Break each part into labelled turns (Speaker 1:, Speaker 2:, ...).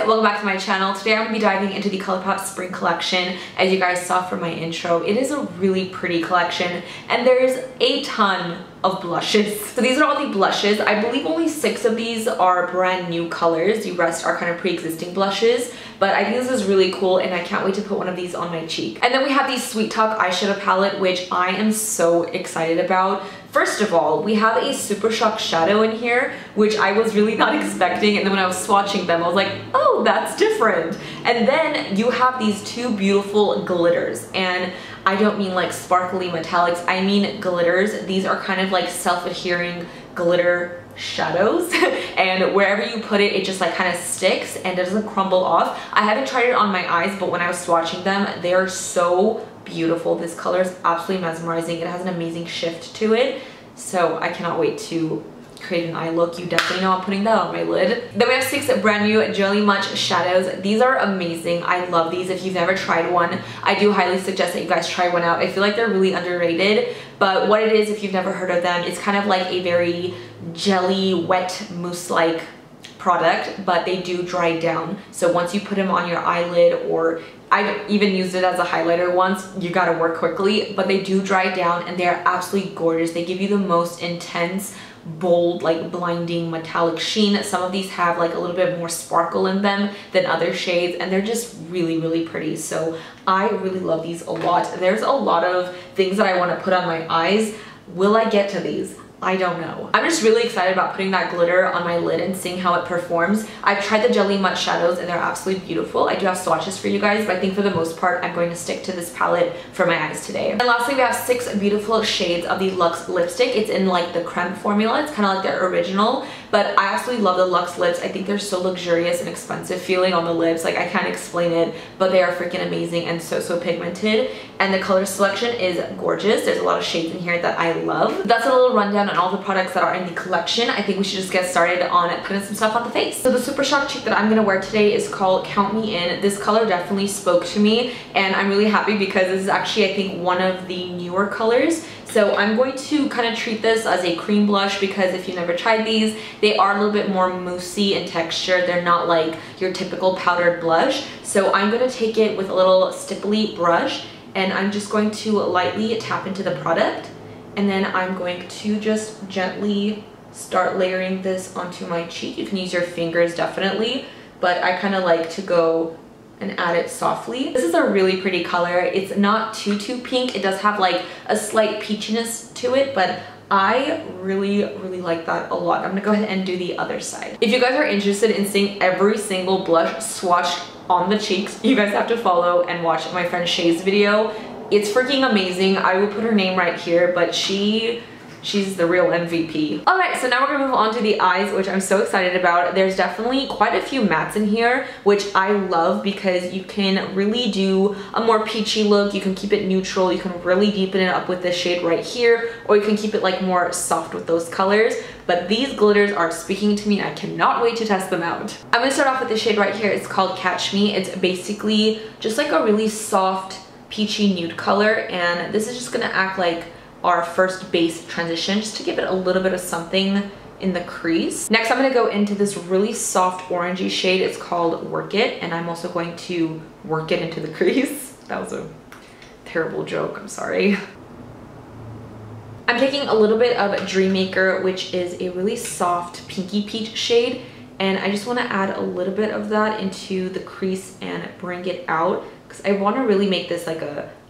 Speaker 1: welcome back to my channel. Today I'm going to be diving into the ColourPop Spring Collection. As you guys saw from my intro, it is a really pretty collection and there's a ton of blushes. So these are all the blushes. I believe only 6 of these are brand new colors. The rest are kind of pre-existing blushes, but I think this is really cool and I can't wait to put one of these on my cheek. And then we have the Sweet Talk eyeshadow palette, which I am so excited about. First of all, we have a Super Shock shadow in here, which I was really not expecting, and then when I was swatching them, I was like, oh, that's different. And then you have these 2 beautiful glitters, and I don't mean like sparkly metallics, I mean glitters. These are kind of like self-adhering glitter shadows and wherever you put it, it just like kind of sticks and it doesn't crumble off. I haven't tried it on my eyes, but when I was swatching them, they are so beautiful. This color is absolutely mesmerizing. It has an amazing shift to it, so I cannot wait to create an eye look. You definitely know I'm putting that on my lid. Then we have 6 brand new Jelly Much shadows. These are amazing. I love these. If you've never tried one, I do highly suggest that you guys try one out. I feel like they're really underrated, but what it is, if you've never heard of them, it's kind of like a very jelly, wet, mousse-like product, but they do dry down. So once you put them on your eyelid, or I've even used it as a highlighter once, you gotta work quickly, but they do dry down and they're absolutely gorgeous. They give you the most intense, bold, like blinding metallic sheen. Some of these have like a little bit more sparkle in them than other shades, and they're just really, really pretty. So I really love these a lot. There's a lot of things that I want to put on my eyes. Will I get to these? I don't know. I'm just really excited about putting that glitter on my lid and seeing how it performs. I've tried the Jelly Much shadows and they're absolutely beautiful. I do have swatches for you guys, but I think for the most part, I'm going to stick to this palette for my eyes today. And lastly, we have 6 beautiful shades of the Luxe lipstick. It's in like the creme formula. It's kind of like their original, but I absolutely love the Luxe lips. I think they're so luxurious and expensive feeling on the lips. Like I can't explain it, but they are freaking amazing and so pigmented. And the color selection is gorgeous. There's a lot of shades in here that I love. That's a little rundown on all the products that are in the collection. I think we should just get started on putting some stuff on the face. So the Super Shock cheek that I'm gonna wear today is called Count Me In. This color definitely spoke to me and I'm really happy because this is actually, I think, one of the newer colors. So I'm going to kind of treat this as a cream blush because if you've never tried these, they are a little bit more moussey in texture. They're not like your typical powdered blush. So I'm gonna take it with a little stipply brush and I'm just going to lightly tap into the product. And then I'm going to just gently start layering this onto my cheek. You can use your fingers definitely, but I kind of like to go and add it softly. This is a really pretty color. It's not too pink. It does have like a slight peachiness to it, but I really like that a lot. I'm gonna go ahead and do the other side. If you guys are interested in seeing every single blush swatched on the cheeks, you guys have to follow and watch my friend Shay's video. It's freaking amazing. I will put her name right here, but she's the real MVP. All right, so now we're gonna move on to the eyes, which I'm so excited about. There's definitely quite a few mattes in here, which I love because you can really do a more peachy look. You can keep it neutral. You can really deepen it up with this shade right here, or you can keep it like more soft with those colors. But these glitters are speaking to me and I cannot wait to test them out. I'm gonna start off with the shade right here. It's called Catch Me. It's basically just like a really soft, peachy nude color, and this is just gonna act like our first base transition just to give it a little bit of something in the crease. Next, I'm gonna go into this really soft orangey shade. It's called Work It, and I'm also going to work it into the crease. That was a terrible joke, I'm sorry. I'm taking a little bit of Dreammaker, which is a really soft pinky peach shade, and I just wanna add a little bit of that into the crease and bring it out. I want to really make this like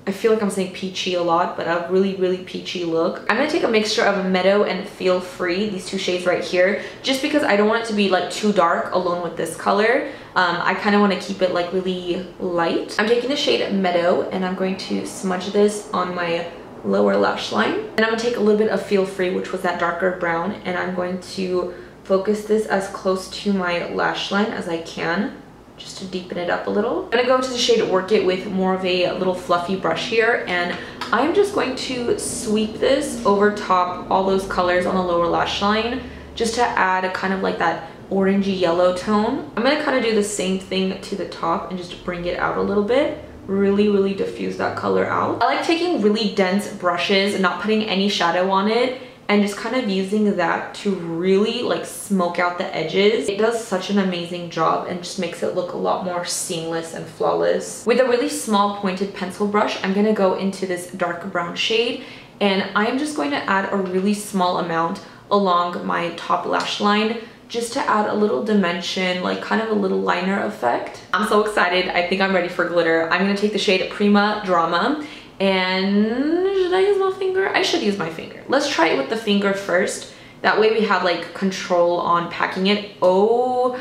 Speaker 1: I feel like I'm saying peachy a lot, but a really peachy look. I'm going to take a mixture of Meadow and Feel Free, these 2 shades right here, just because I don't want it to be like too dark alone with this color. I kind of want to keep it like really light. I'm taking the shade Meadow and I'm going to smudge this on my lower lash line. And I'm going to take a little bit of Feel Free, which was that darker brown, and I'm going to focus this as close to my lash line as I can, just to deepen it up a little. I'm gonna go into the shade Work It with more of a little fluffy brush here, and I'm just going to sweep this over top all those colors on the lower lash line just to add kind of like that orangey yellow tone. I'm gonna kind of do the same thing to the top and just bring it out a little bit. Really diffuse that color out. I like taking really dense brushes and not putting any shadow on it and just kind of using that to really like smoke out the edges. It does such an amazing job and just makes it look a lot more seamless and flawless. With a really small pointed pencil brush, I'm gonna go into this dark brown shade, and I'm just going to add a really small amount along my top lash line just to add a little dimension, like kind of a little liner effect. I'm so excited. I think I'm ready for glitter. I'm gonna take the shade Prima Drama, and should I use my finger? I should use my finger. Let's try it with the finger first. That way we have like control on packing it. Oh,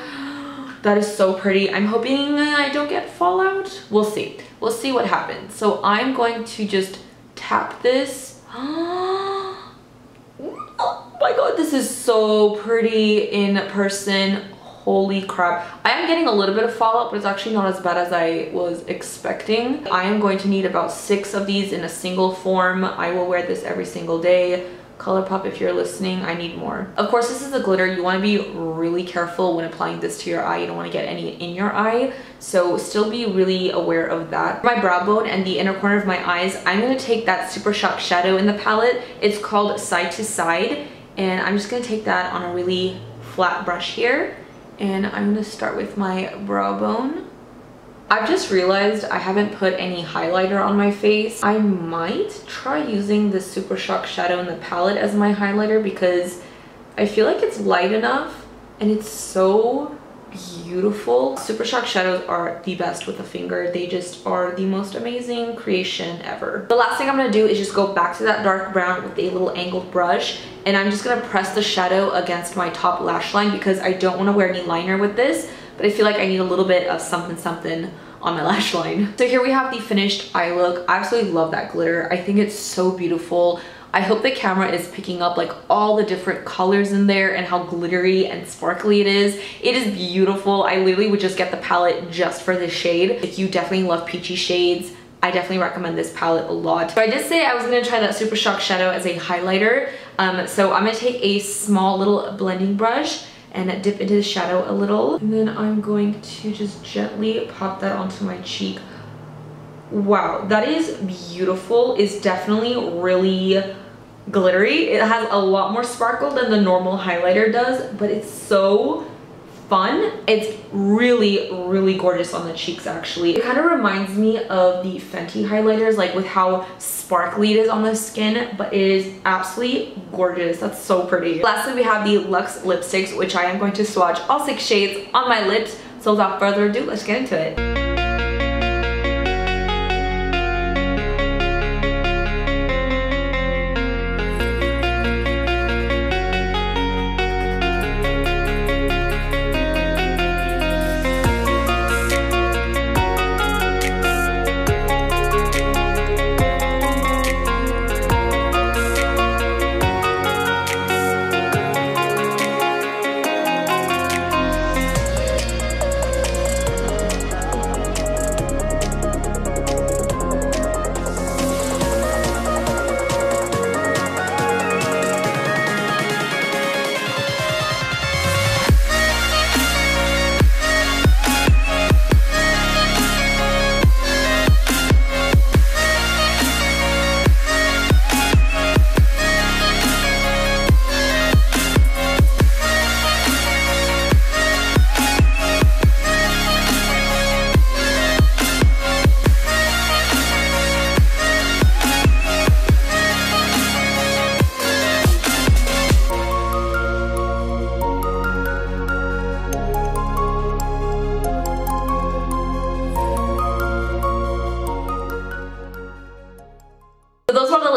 Speaker 1: that is so pretty. I'm hoping I don't get fallout. We'll see. We'll see what happens. So I'm going to just tap this. Oh my god, this is so pretty in person. Holy crap. I am getting a little bit of fallout, but it's actually not as bad as I was expecting. I am going to need about 6 of these in a single form. I will wear this every single day. ColourPop, if you're listening, I need more. Of course, this is a glitter. You want to be really careful when applying this to your eye. You don't want to get any in your eye, so still be really aware of that. For my brow bone and the inner corner of my eyes, I'm going to take that Super Shock shadow in the palette. It's called Side to Side, and I'm just going to take that on a really flat brush here, and I'm going to start with my brow bone. I've just realized I haven't put any highlighter on my face. I might try using the Super Shock shadow in the palette as my highlighter because I feel like it's light enough and it's so beautiful. Super Shock shadows are the best with a finger. They just are the most amazing creation ever. The last thing I'm gonna do is just go back to that dark brown with a little angled brush, and I'm just gonna press the shadow against my top lash line because I don't want to wear any liner with this, but I feel like I need a little bit of something something on my lash line. So here we have the finished eye look. I absolutely love that glitter. I think it's so beautiful. I hope the camera is picking up like all the different colors in there and how glittery and sparkly it is. It is beautiful. I literally would just get the palette just for this shade. If you definitely love peachy shades, I definitely recommend this palette a lot. So I did say I was gonna try that Super Shock shadow as a highlighter. So I'm gonna take a small little blending brush and dip into the shadow a little. And then I'm going to just gently pop that onto my cheek. Wow, that is beautiful. It's definitely really glittery. It has a lot more sparkle than the normal highlighter does, but it's so fun. It's really, really gorgeous on the cheeks actually. It kind of reminds me of the Fenty highlighters, like with how sparkly it is on the skin, but it is absolutely gorgeous. That's so pretty. Lastly, we have the Luxe lipsticks, which I am going to swatch all 6 shades on my lips. So without further ado, let's get into it.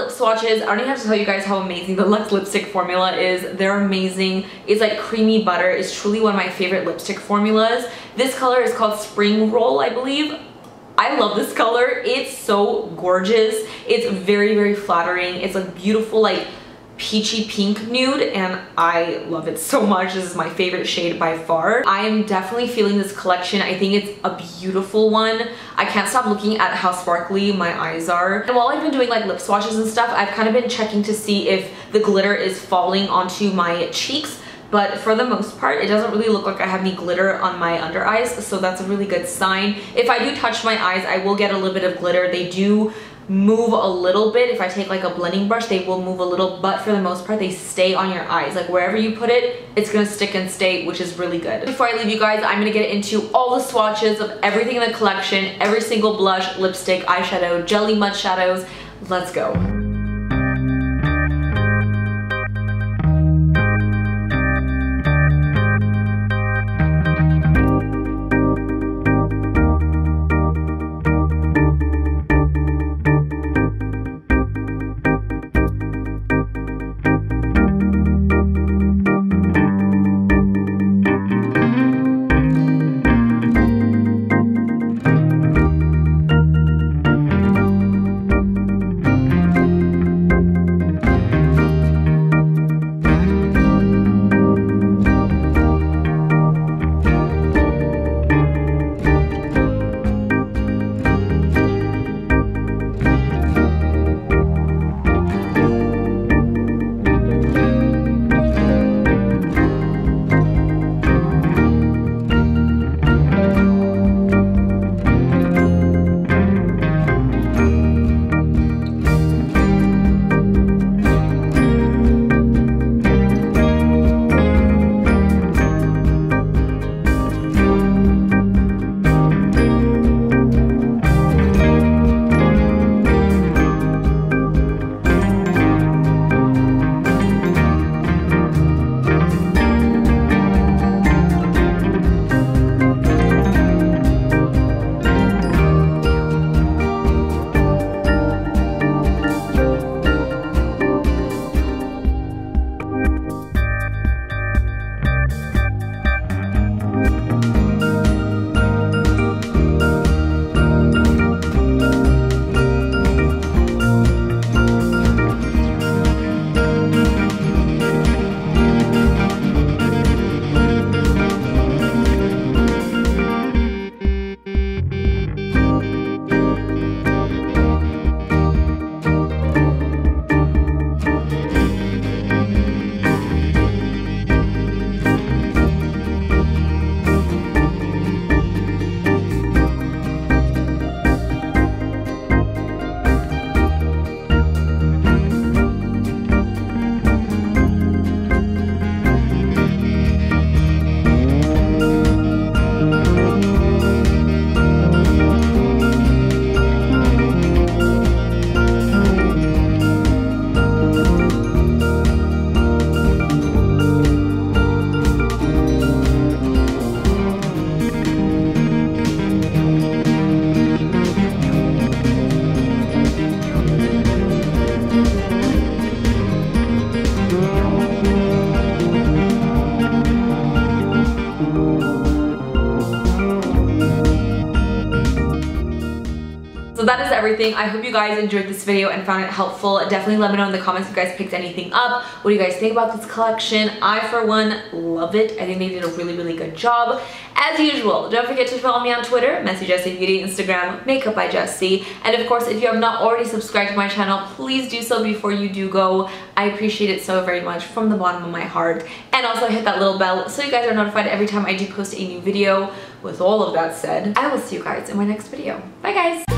Speaker 1: Swatches. I don't even have to tell you guys how amazing the Luxe lipstick formula is. They're amazing. It's like creamy butter. It's truly one of my favorite lipstick formulas. This color is called Spring Roll, I believe. I love this color. It's so gorgeous. It's very, very flattering. It's a beautiful like peachy pink nude, and I love it so much. This is my favorite shade by far. I am definitely feeling this collection. I think it's a beautiful one. I can't stop looking at how sparkly my eyes are. And while I've been doing like lip swatches and stuff, I've kind of been checking to see if the glitter is falling onto my cheeks. But for the most part, it doesn't really look like I have any glitter on my under eyes, so that's a really good sign. If I do touch my eyes, I will get a little bit of glitter. They do move a little bit. If I take like a blending brush, they will move a little, but for the most part, they stay on your eyes. Like wherever you put it, it's gonna stick and stay, which is really good. Before I leave you guys, I'm gonna get into all the swatches of everything in the collection, every single blush, lipstick, eyeshadow, jelly mud shadows. Let's go. So that is everything. I hope you guys enjoyed this video and found it helpful. Definitely let me know in the comments if you guys picked anything up. What do you guys think about this collection? I, for one, love it. I think they did a really, really good job. As usual, don't forget to follow me on Twitter, Messy Jessie Beauty, Instagram, Makeup by Jessie. And of course, if you have not already subscribed to my channel, please do so before you do go. I appreciate it so very much from the bottom of my heart. And also hit that little bell so you guys are notified every time I do post a new video. With all of that said, I will see you guys in my next video. Bye guys!